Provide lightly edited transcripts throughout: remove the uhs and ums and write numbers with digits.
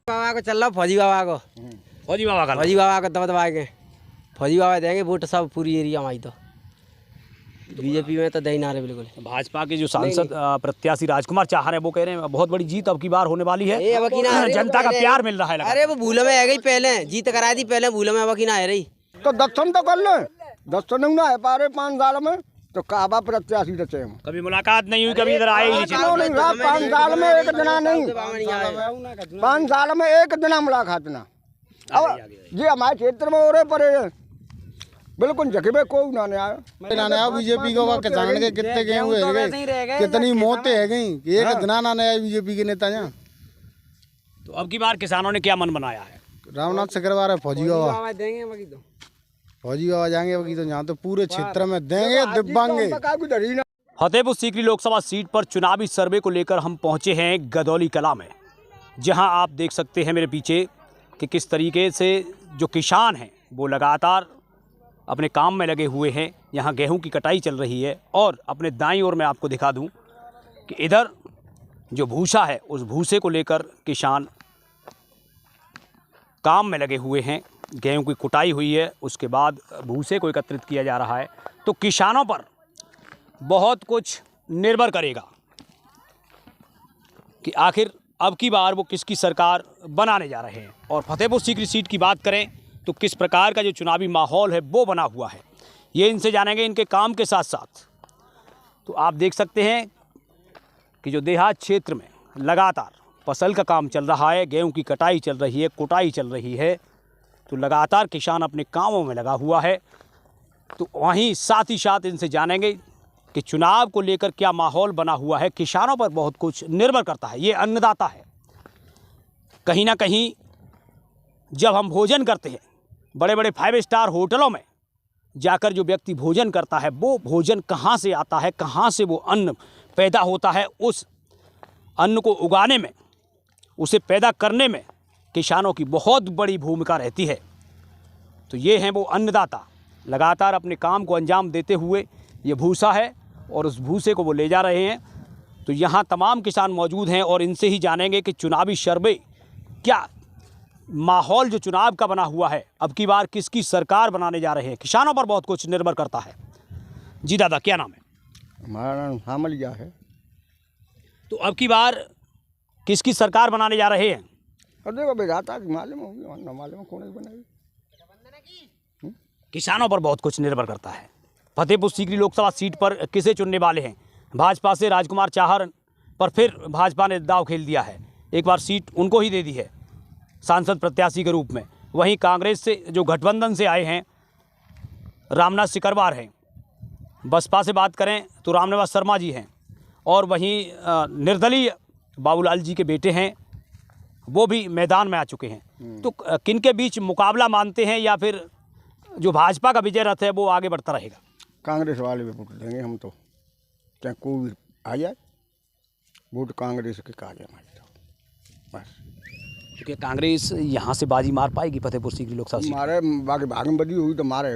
बाबा को चल रहा फौजी बाबा को फौजी बाबा को दबा के फौजी बाबा देंगे वोट सब पूरी एरिया हमारी। तो बीजेपी में तो दे ना रहे बिल्कुल। भाजपा के जो सांसद प्रत्याशी राजकुमार चाहर है वो कह रहे हैं बहुत बड़ी जीत अब की बार होने वाली है, जनता का प्यार मिल रहा है। अरे वो भूल में आ गई, पहले जीत करा दी, पहले भूल में अब की ना आ रही। तो दर्शन तो कर ले, दर्शन नहीं ना है पा रहे 5 साल में, तो काबा प्रत्याशी रचे हम। कभी मुलाकात नहीं हुई, कभी इधर आए ही नहीं। 5 साल में एक दिन नहीं, 5 साल में एक दिन मुलाकात ना। अब ये हमारे क्षेत्र में हो रहे पड़े बिल्कुल जगह कोई ना आया बीजेपी को किसान के कितने गए हुए कितनी मौतें है गई, एक दिन ना आया बीजेपी के नेता यहाँ। तो अब की बार किसानों ने क्या मन बनाया है? रामनाथ से करवा रहे फौजी बाबा देंगे, फौजी बाबा जाएंगे बाकी तो यहाँ तो पूरे क्षेत्र में देंगे दिव्यांगे। फतेहपुर सीकरी लोकसभा सीट पर चुनावी सर्वे को लेकर हम पहुंचे हैं गदौली कला में, जहां आप देख सकते हैं मेरे पीछे कि किस तरीके से जो किसान हैं वो लगातार अपने काम में लगे हुए हैं। यहाँ गेहूं की कटाई चल रही है और अपने दाईं ओर मैं आपको दिखा दूं कि इधर जो भूसा है उस भूसे को लेकर किसान काम में लगे हुए हैं। गेहूं की कुटाई हुई है, उसके बाद भूसे को एकत्रित किया जा रहा है। तो किसानों पर बहुत कुछ निर्भर करेगा कि आखिर अब की बार वो किसकी सरकार बनाने जा रहे हैं। और फतेहपुर सीकरी सीट की बात करें तो किस प्रकार का जो चुनावी माहौल है वो बना हुआ है, ये इनसे जानेंगे इनके काम के साथ साथ। तो आप देख सकते हैं कि जो देहात क्षेत्र में लगातार फसल का काम चल रहा है, गेहूं की कटाई चल रही है, कुटाई चल रही है, तो लगातार किसान अपने कामों में लगा हुआ है। तो वहीं साथ ही साथ इनसे जानेंगे कि चुनाव को लेकर क्या माहौल बना हुआ है। किसानों पर बहुत कुछ निर्भर करता है, ये अन्नदाता है। कहीं ना कहीं जब हम भोजन करते हैं बड़े बड़े 5 स्टार होटलों में जाकर, जो व्यक्ति भोजन करता है वो भोजन कहाँ से आता है, कहाँ से वो अन्न पैदा होता है, उस अन्न को उगाने में, उसे पैदा करने में किसानों की बहुत बड़ी भूमिका रहती है। तो ये हैं वो अन्नदाता, लगातार अपने काम को अंजाम देते हुए ये भूसा है और उस भूसे को वो ले जा रहे हैं। तो यहाँ तमाम किसान मौजूद हैं और इनसे ही जानेंगे कि चुनावी सर्वे क्या माहौल जो चुनाव का बना हुआ है, अब की बार किसकी सरकार बनाने जा रहे हैं। किसानों पर बहुत कुछ निर्भर करता है। जी दादा, क्या नाम है? हमारा नाम शामलिया है। तो अब की बार किसकी सरकार बनाने जा रहे हैं? देखो बेजाता मालूम होगी ना, मालूम कौन बनाई। किसानों पर बहुत कुछ निर्भर करता है। फतेहपुर सीकरी लोकसभा सीट पर किसे चुनने वाले हैं? भाजपा से राजकुमार चाहर पर फिर भाजपा ने दाव खेल दिया है, एक बार सीट उनको ही दे दी है सांसद प्रत्याशी के रूप में। वहीं कांग्रेस से जो गठबंधन से आए हैं रामनाथ सिकरवार हैं। बसपा से बात करें तो रामनिवास शर्मा जी हैं और वहीं निर्दलीय बाबूलाल जी के बेटे हैं, वो भी मैदान में आ चुके हैं। तो किन के बीच मुकाबला मानते हैं, या फिर जो भाजपा का विजय रथ है वो आगे बढ़ता रहेगा? कांग्रेस वाले पे वोट देंगे हम तो, चाहे कोई आ जाए, वोट कांग्रेस के काज है हमारे तो बस। क्योंकि कांग्रेस यहाँ से बाजी मार पाएगी फतेहपुर सीकरी लोकसभा सीट? मारे बाकी भाग में बदी हुई तो मारे।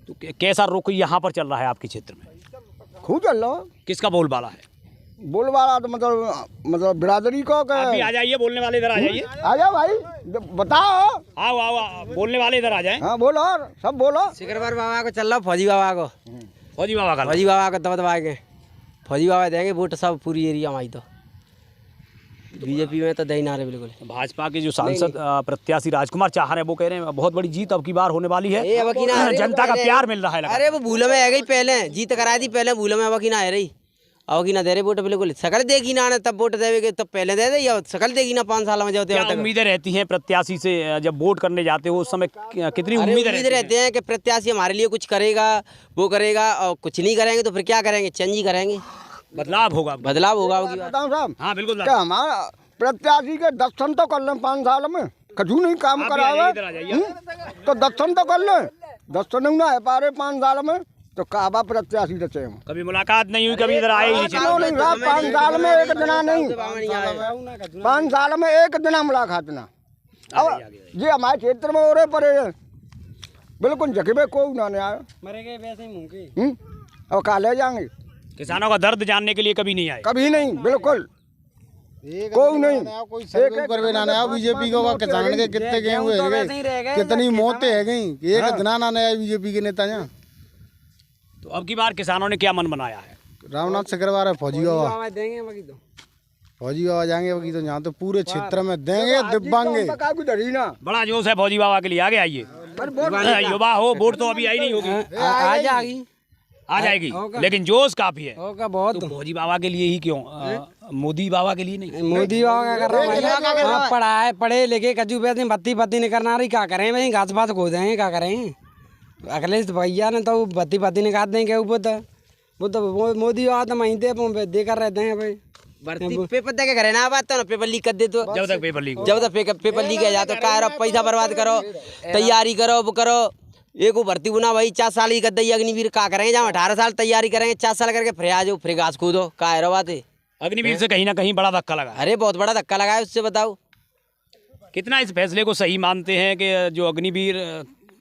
तो कैसा रुख यहाँ पर चल रहा है आपके क्षेत्र में? खूब चल रहा है। किसका बोलबाला है? बोलबाला तो मतलब बिरादरी को अभी आ जाइए, बोलने वाले इधर आ जाइए। आ जाओ भाई, बताओ। आओ आओ, बोलने वाले इधर आ जाए। हाँ बोलो, सब बोलो। सिकरवार बाबा को चल रहा फौजी बाबा को दबा के फौजी बाबा देंगे वोट सब पूरी एरिया हमारी। तो बीजेपी में तो दे ना रहे बिल्कुल। भाजपा के जो सांसद प्रत्याशी राजकुमार चाहर है वो कह रहे हैं बहुत बड़ी जीत अब की बार होने वाली है, जनता का प्यार मिल रहा है। अरे वो भूल में आ गई, पहले जीत करा दी, पहले भूल में अब की ना आ रही। अब की ना दे रहे वोट बिल्कुल। सकल देगी ना तब वोट देवे, तब पहले दे दे, या सकल देगी ना 5 साल में जाते हैं। उम्मीदें रहती हैं प्रत्याशी से जब वोट करने जाते हो उस समय कितनी उम्मीदें रहते हैं कि प्रत्याशी हमारे लिए कुछ करेगा, वो करेगा, और कुछ नहीं करेंगे तो फिर क्या करेंगे? चेंज ही करेंगे, बदलाव होगा। बताऊं साहब, हाँ बिल्कुल। क्या हमारा प्रत्याशी के दर्शन तो कर लें 5 साल में, कजू नहीं काम करावे तो दर्शन तो कर लें। दर्शन नहीं ना है पा रहे 5 साल में, तो काबा प्रत्याशी रचे हम। कभी मुलाकात नहीं हुई, कभी इधर आए ही नहीं। 5 साल में एक दिन नहीं, 5 साल में एक दिन मुलाकात ना। अब ये हमारे क्षेत्र में हो रहे पड़े बिल्कुल जगह कोई ना आया, मरे गए वैसे ही मुँह के। अब कहा ले जाएंगे। किसानों का दर्द जानने के लिए कभी नहीं आए? कभी नहीं, बिल्कुल कोई नहीं कोई सर्वे करवे ना आया बीजेपी को किसान के कितने गेहूं है गए कितनी मौतें है गई एक दिना ना आया बीजेपी के नेता यहाँ। तो अब की बार किसानों ने क्या मन बनाया है? रामनाथ शुक्रवार है फौजी बाबा फौजी बाबा जाएंगे बाकी तो यहाँ तो पूरे क्षेत्र में देंगे दिब्बांगे। बड़ा जोश है फौजी बाबा के लिए, आगे आइए। युवा हो, वोट तो अभी आई नहीं होगी, आ जाएगी, लेकिन जोश काफी है। बहुत तो फौजी बाबा के लिए ही क्यों, मोदी बाबा के लिए नहीं? मोदी बाबा क्या कर रहा है? पढ़ा है, पढ़े लिखे कजू पे बत्ती बत्ती नहीं करना रही, क्या करें भाई? घास पात खो देंगे, क्या करें? अखिलेश भैया ने तो बत्ती बत्ती निकाल देंगे। वो तो मोदी बाबा तो महीने देकर रहते हैं भाई। पेपर दे के करे ना, बात तो ना पेपर लीक कर दे तो जब तक पेपर लीक पेपर लीक है जाता तो पैसा बर्बाद करो, तैयारी करो, वो करो। एक भर्ती बुना भाई 4 साल की कर दी अग्निवीर, का करेंगे? जहाँ 18 साल तैयारी करेंगे, 4 साल करके फिर आ जाओ, फिर घास कूदो, का है बात है? अग्निवीर से कहीं ना कहीं बड़ा धक्का लगा। अरे बहुत बड़ा धक्का लगा है उससे, बताओ कितना इस फैसले को सही मानते हैं कि जो अग्निवीर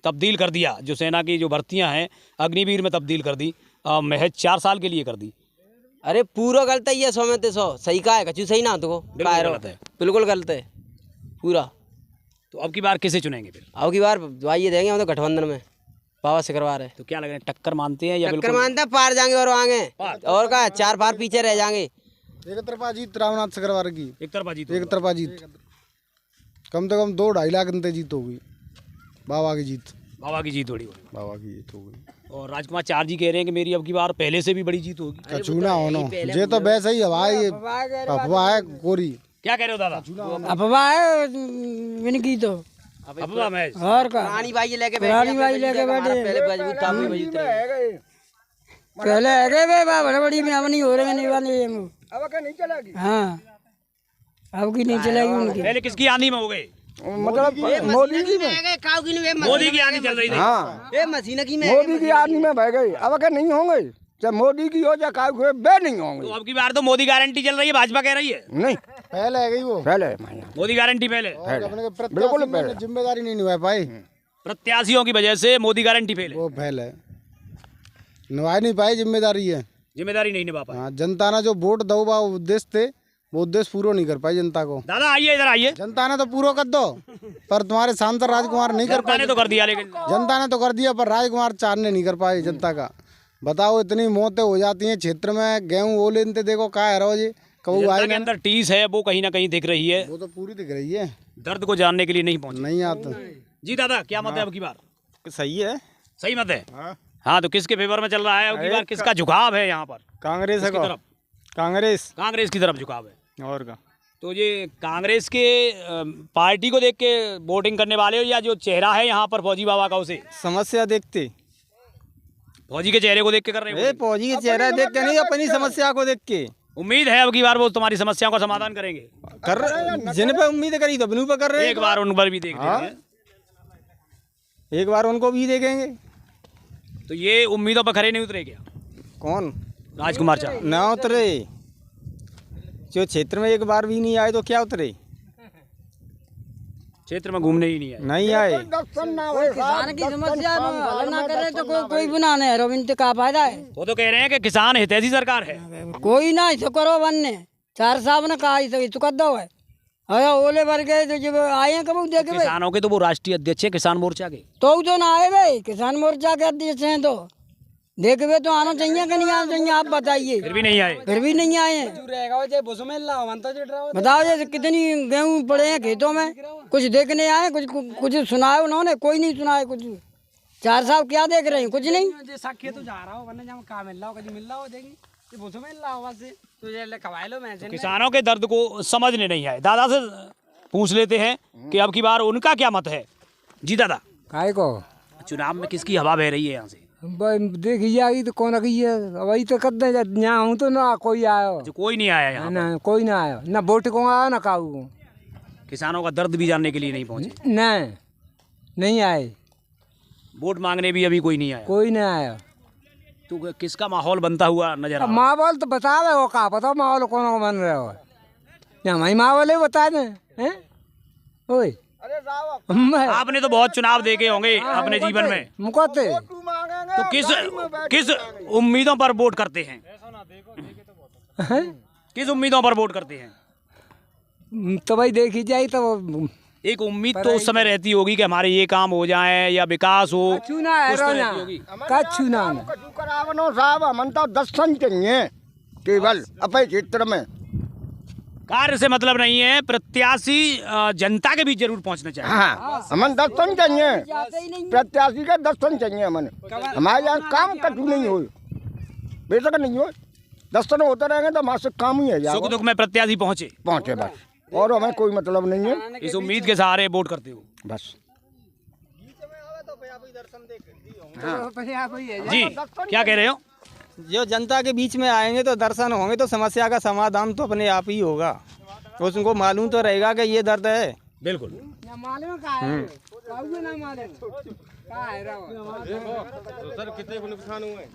तब्दील कर दिया, जो सेना की जो भर्तियां हैं अग्निवीर में तब्दील कर दी, महज 4 साल के लिए कर दी? अरे पूरा गलत है ये, 100 में 100 सही का है, कचू सही ना तो गलत है, बिल्कुल गलत है पूरा। तो अब की बार किसे चुनेंगे फिर? अब की बार ये देंगे हम तो गठबंधन में, बाबा शुक्रवार है। तो क्या लग रहा है, टक्कर मानते हैं या टक्कर मानते हैं? पार जाएंगे और आगे और क्या, 4 पार पीछे रह जाएंगे। एक तरफा जीत रामनाथ शुक्रवार की, एक तरफा जीत, एक तरफा जीत, कम से कम 2-2.5 लाख अंतर जीत होगी। बाबा की जीत, बाबा की जीत होगी, बाबा की जीत होगी। और राजकुमार चार जी कह रहे हैं कि मेरी अब की बार पहले से भी बड़ी जीत होगी। कचूना होनो ये तो वैसे ही हवा है, अफवाह है कोरी। क्या कह रहे हो दादा? अफवाह है इनकी तो, अफवाह में और का रानी भाई लेके बैठे, पहले मजबूत है गए बड़े बड़ी में अब नहीं हो रहे, नहीं वाले अब क्या नहीं चलेगी? हाँ अब की नहीं चलेगी उनकी। पहले किसकी आंधी में हो गए? मतलब मोदी की में, मोदी की आंधी चल रही थी। हाँ मशीन की में, मोदी की आदमी में बह गई। अब क्या नहीं होंगे, चाहे मोदी की हो चाहे काऊ हुए, बे नहीं होंगे। तो अब की बार तो मोदी गारंटी चल रही है, भाजपा कह रही है नहीं, पहले है गई वो, पहले मोदी गारंटी पहले। बिल्कुल पहले जिम्मेदारी नहीं निभा पाई, प्रत्याशियों की वजह से मोदी गारंटी फेल है, वो फेल है, निभा नहीं पाई जिम्मेदारी है, जिम्मेदारी नहीं निभा पाई। हाँ जनता ने जो वोट दो बा उद्देश्य थे, वो उद्देश्य पूरा नहीं कर पाई जनता को। दादा आइए, इधर आइए। जनता ने तो पूरा कर दो, पर तुम्हारे सांसद राजकुमार नहीं कर पाए। जनता ने तो कर दिया, लेकिन जनता ने तो कर दिया, पर राजकुमार चार ने नहीं कर पाए जनता का। बताओ इतनी मौतें हो जाती हैं क्षेत्र में, गेहूं ओले इनते देखो क्या है रोज कबू जनता आए के अंदर टीस है, वो कहीं ना कहीं दिख रही है, वो तो पूरी दिख रही है, दर्द को जानने के लिए नहीं पहुंचे। नहीं आता जी दादा क्या मत है अब की बार? सही है, सही मत है। हाँ तो किसके फेवर में चल रहा है अब की बार? किसका झुकाव है यहाँ पर? कांग्रेस किसकी तरफ? कांग्रेस कांग्रेस की तरफ झुकाव है। और का तो ये कांग्रेस के पार्टी को देख के वोटिंग करने वाले हो, या जो चेहरा है यहाँ पर फौजी बाबा का उसे? समस्या देखते, फौजी के चेहरे को देख के कर रहे हो? फौजी के चेहरा देख के नहीं, अपनी समस्या को देख के। उम्मीद है अब की बार वो तुम्हारी समस्याओं का समाधान करेंगे? कर जिन पे उम्मीद करी तो अपनों पे कर रहे हैं। एक बार उन पर भी देख लेंगे, एक बार उनको भी देखेंगे। तो ये उम्मीदों पर खरे नहीं उतरे क्या कौन? राजकुमार चाह? ना उतरे, जो क्षेत्र में एक बार भी नहीं आए तो क्या उतरे? क्षेत्र में घूमने ही नहीं आए। नहीं आए। किसान की समस्या हल ना करे तो कोई बना नहीं है, इनसे का फायदा है? वो तो कह रहे हैं कि किसान हितैषी सरकार है। कोई ना इसे करो बनने, 4 साहब ने कहा इसे चुका दो है। अरे ओले भर गए तो जब आए हैं कब देखे भाई? किसानों के तो वो राष्ट्रीय अध्यक्ष है किसान मोर्चा के। तो ना आए भाई, किसान मोर्चा के अध्यक्ष हैं, तो देखे तो आना चाहिए कि नहीं आना चाहिए? आप बताइए। फिर भी नहीं आए। फिर भी नहीं आए हैं। बताओ जैसे कितनी गेहूं पड़े हैं खेतों में, कुछ देखने आए? कुछ सुनाए उन्होंने? कोई नहीं सुनाए कुछ। 4 साहब क्या देख रहे हैं? कुछ नहीं। किसानों के दर्द को समझने नहीं आए। दादा से पूछ लेते हैं कि अब की बार उनका क्या मत है। जी दादा, काय को चुनाव में किसकी हवा बह रही है यहाँ से? देखी जाएगी तो कौन की है? वही तो कर दे, यहाँ हूँ तो ना कोई आयो, जो कोई नहीं आया यहाँ ना कोई ना आयो, ना वोट को आयो ना काऊ को। किसानों का दर्द भी जानने के लिए नहीं पहुंचे। नहीं आए, वोट मांगने भी अभी कोई नहीं आया। कोई नहीं आया। तो किसका माहौल बनता हुआ नजर आ रहा है? माहौल तो बता रहे हो, का पता माहौल कौन को बन रहा हो? हमारी माहौल ही बता दें हैं? ओए आपने तो बहुत चुनाव देखे होंगे अपने जीवन में, मुकते तो किस उम्मीदों पर वोट करते हैं? किस उम्मीदों पर वोट करते हैं? तो भाई देखी जाए तो एक उम्मीद तो उस समय रहती होगी कि हमारे ये काम हो जाए या विकास हो। चुना है रोना कछु ना कछु करावनो साहब हमन तो दर्शन चाहिए केवल अपने क्षेत्र में। कार्य से मतलब नहीं है, प्रत्याशी जनता के बीच जरूर पहुंचना चाहिए। हाँ हमन दर्शन चाहिए, प्रत्याशी का दर्शन चाहिए हमन। हमारे यहाँ काम कछु नहीं हो, बेशक नहीं हो, दर्शन होते रहेंगे तो हमारे से काम ही है सुख दुख में प्रत्याशी पहुँचे बस, और हमें कोई मतलब नहीं है। इस उम्मीद के सहारे वोट करते हो बस जी। क्या कह रहे हो? जो जनता के बीच में आएंगे तो दर्शन होंगे तो समस्या का समाधान तो अपने आप ही होगा। उसको मालूम तो रहेगा कि ये दर्द है। बिल्कुल।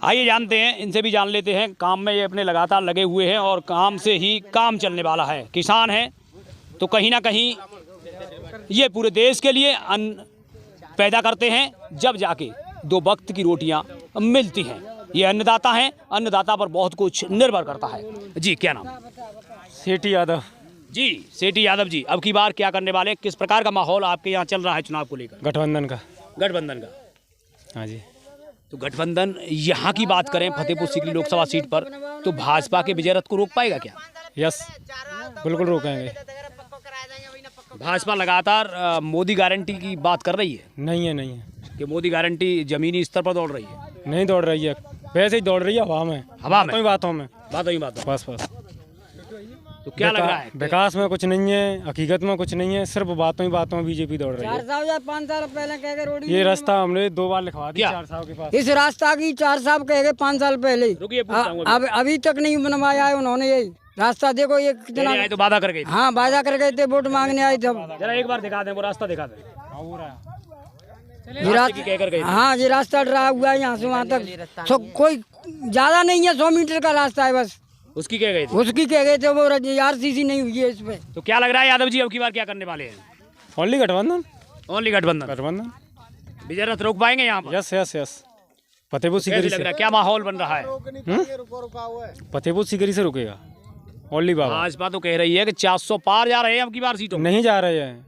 आइए जानते हैं, इनसे भी जान लेते हैं। काम में ये अपने लगातार लगे हुए हैं और काम से ही काम चलने वाला है। किसान है तो कहीं ना कहीं ये पूरे देश के लिए अन्न पैदा करते हैं, जब जाके दो वक्त की रोटियां मिलती हैं। ये अन्नदाता हैं, अन्नदाता पर बहुत कुछ निर्भर करता है। जी क्या नाम? सेठी यादव। जी सेठी यादव जी, अब की बार क्या करने वाले? किस प्रकार का माहौल आपके यहाँ चल रहा है चुनाव को लेकर? गठबंधन का। गठबंधन का, हाँ जी। तो गठबंधन यहाँ की बात करें फतेहपुर सीकरी लोकसभा सीट पर, तो भाजपा के विजय रथ को रोक पाएगा क्या? यस, बिल्कुल रोकेंगे। भाजपा लगातार मोदी गारंटी की बात कर रही है नहीं है कि मोदी गारंटी जमीनी स्तर पर दौड़ रही है। नहीं दौड़ रही है, वैसे ही दौड़ रही है हवा में। बातों में बस। तो क्या लग रहा है? विकास में कुछ नहीं है, हकीकत में कुछ नहीं है, सिर्फ बातों में बीजेपी दौड़ रही है। 4 साल या 5 साल पहले कह के रोड ये रास्ता हमने 2 बार लिखवा दिया। 4 साल के पास इस रास्ता की 4 साल कह के 5 साल पहले, रुकिए, पूछता हूं अभी। अब अभी तक नहीं बनवाया है उन्होंने ये रास्ता। देखो ये कितना, आए तो वादा कर गए थे। हाँ वादा कर गए थे, वोट मांगने आए थे। जरा एक बार दिखा दें, वो रास्ता दिखा दें। ये रास्ता, हाँ ये रास्ता डरा हुआ है यहाँ से वहाँ तक। तो कोई ज्यादा नहीं है, 100 मीटर का रास्ता है बस। उसकी कह गए थे? उसकी कह गए थे, वो RCC नहीं हुई है इस पे। तो क्या लग रहा है यादव जी, अब की बार क्या करने वाले हैं? ओनली गठबंधन। ओनली गठबंधन। विजय रथ रोक पाएंगे यहाँ पर? यस। फतेहपुर सीकरी लग रहा है, क्या माहौल बन रहा है? फतेहपुर सीकरी से रुकेगा ओनली बाबा। भाजपा तो कह रही है कि 400 पार जा रहे हैं अब की बार सीटों। नहीं जा रहे हैं,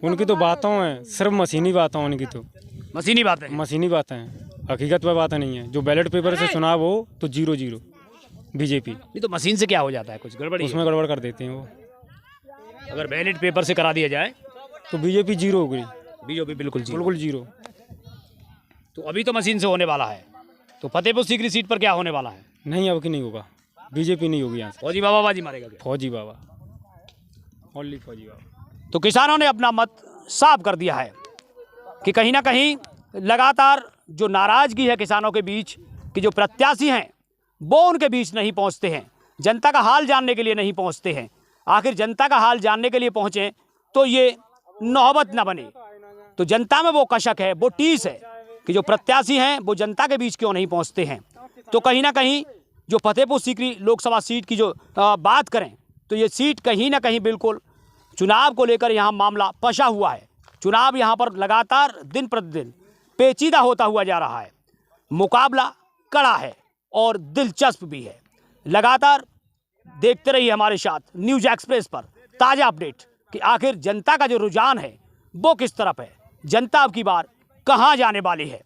उनकी तो बातों हैं, सिर्फ मशीनी बातें उनकी, तो मशीनी बातें हैं, हकीकत पर बातें नहीं है। जो बैलेट पेपर से चुनाव हो तो 0-0 बीजेपी। नहीं तो मशीन से क्या हो जाता है? कुछ गड़बड़ी उसमें गड़बड़ कर देते हैं वो। अगर बैलेट पेपर से करा दिया जाए तो बीजेपी 0 हो गई। बीजेपी बिल्कुल 0। तो अभी तो मशीन से होने वाला है, तो फतेहपुर सीकरी सीट पर क्या होने वाला है? नहीं, अब की नहीं होगा, बीजेपी नहीं होगी यहाँ से। फौजी बाबा बाजी मारेगा क्या? फौजी बाबा, ओनली फौजी बाबा। तो किसानों ने अपना मत साफ कर दिया है कि कहीं ना कहीं लगातार जो नाराजगी है किसानों के बीच, कि जो प्रत्याशी हैं वो उनके बीच नहीं पहुंचते हैं, जनता का हाल जानने के लिए नहीं पहुंचते हैं। आखिर जनता का हाल जानने के लिए पहुंचे तो ये नौबत न बने। तो जनता में वो कशक है, वो टीस है कि जो प्रत्याशी हैं वो जनता के बीच क्यों नहीं पहुंचते हैं। तो कहीं ना कहीं जो फतेहपुर सीकरी लोकसभा सीट की जो बात करें तो ये सीट कहीं ना कहीं बिल्कुल चुनाव को लेकर यहाँ मामला फंसा हुआ है। चुनाव यहाँ पर लगातार दिन प्रतिदिन पेचीदा होता हुआ जा रहा है। मुकाबला कड़ा है और दिलचस्प भी है। लगातार देखते रहिए हमारे साथ न्यूज़ एक्सप्रेस पर ताज़ा अपडेट कि आखिर जनता का जो रुझान है वो किस तरफ है, जनता अब की बार कहाँ जाने वाली है।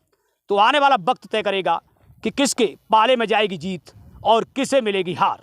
तो आने वाला वक्त तय करेगा कि किसके पाले में जाएगी जीत और किसे मिलेगी हार।